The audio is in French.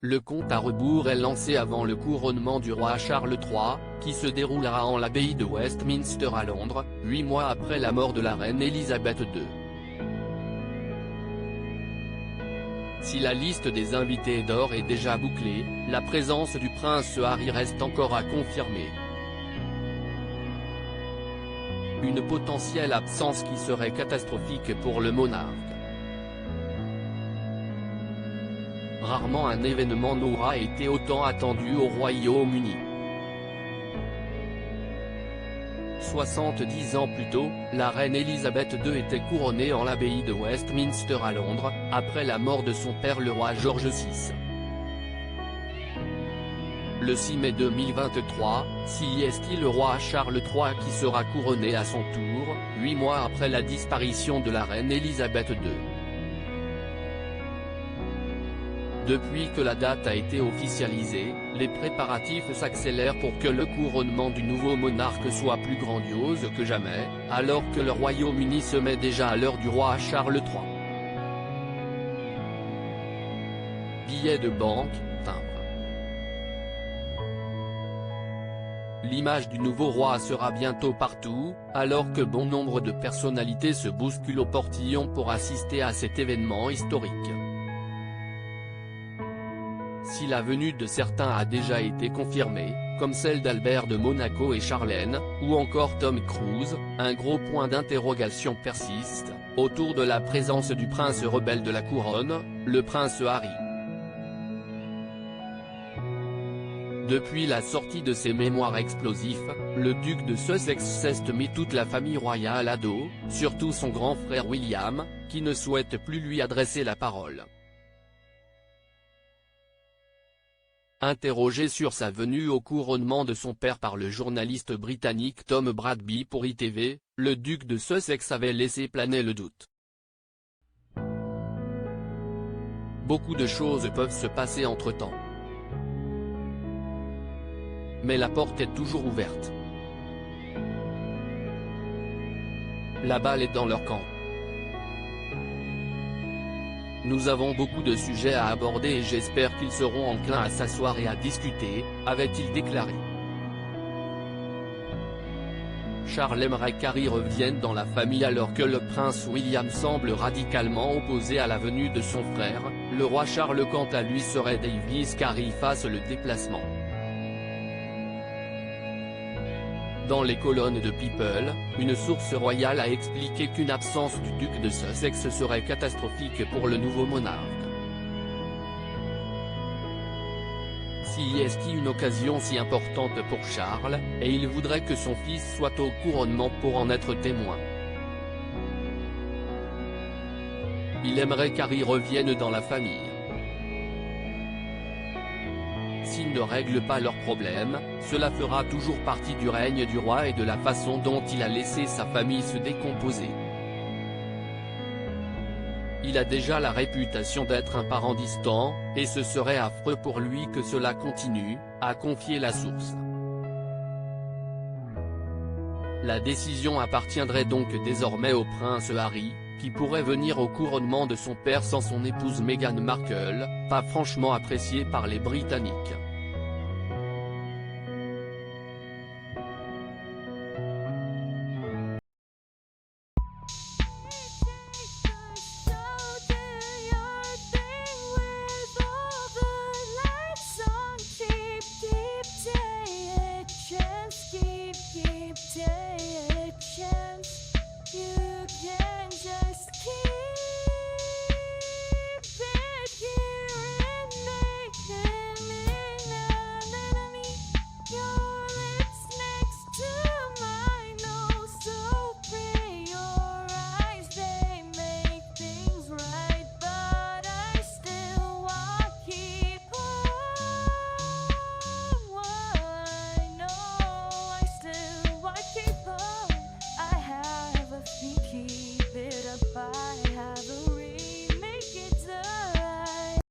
Le compte à rebours est lancé avant le couronnement du roi Charles III, qui se déroulera en l'abbaye de Westminster à Londres, 8 mois après la mort de la reine Elisabeth II. Si la liste des invités d'or est déjà bouclée, la présence du prince Harry reste encore à confirmer. Une potentielle absence qui serait catastrophique pour le monarque. Rarement un événement n'aura été autant attendu au Royaume-Uni. 70 ans plus tôt, la reine Elisabeth II était couronnée en l'abbaye de Westminster à Londres, après la mort de son père le roi George VI. Le 6 mai 2023, c'est le roi Charles III qui sera couronné à son tour, 8 mois après la disparition de la reine Elisabeth II. Depuis que la date a été officialisée, les préparatifs s'accélèrent pour que le couronnement du nouveau monarque soit plus grandiose que jamais, alors que le Royaume-Uni se met déjà à l'heure du roi Charles III. Billets de banque, timbres. L'image du nouveau roi sera bientôt partout, alors que bon nombre de personnalités se bousculent au portillon pour assister à cet événement historique. Si la venue de certains a déjà été confirmée, comme celle d'Albert de Monaco et Charlène, ou encore Tom Cruise, un gros point d'interrogation persiste, autour de la présence du prince rebelle de la couronne, le prince Harry. Depuis la sortie de ses mémoires explosifs, le duc de Sussex s'est mis toute la famille royale à dos, surtout son grand frère William, qui ne souhaite plus lui adresser la parole. Interrogé sur sa venue au couronnement de son père par le journaliste britannique Tom Bradby pour ITV, le duc de Sussex avait laissé planer le doute. Beaucoup de choses peuvent se passer entre-temps. Mais la porte est toujours ouverte. La balle est dans leur camp. Nous avons beaucoup de sujets à aborder et j'espère qu'ils seront enclins à s'asseoir et à discuter, avait-il déclaré. Charles aimerait qu'Harry revienne dans la famille alors que le prince William semble radicalement opposé à la venue de son frère, le roi Charles quant à lui serait d'avis qu'Harry fasse le déplacement. Dans les colonnes de People, une source royale a expliqué qu'une absence du duc de Sussex serait catastrophique pour le nouveau monarque. C'est une occasion si importante pour Charles, et il voudrait que son fils soit au couronnement pour en être témoin. Il aimerait qu'Harry revienne dans la famille. S'ils ne règlent pas leurs problèmes, cela fera toujours partie du règne du roi et de la façon dont il a laissé sa famille se décomposer. Il a déjà la réputation d'être un parent distant, et ce serait affreux pour lui que cela continue, a confié la source. La décision appartiendrait donc désormais au prince Harry, qui pourrait venir au couronnement de son père sans son épouse Meghan Markle, pas franchement appréciée par les Britanniques.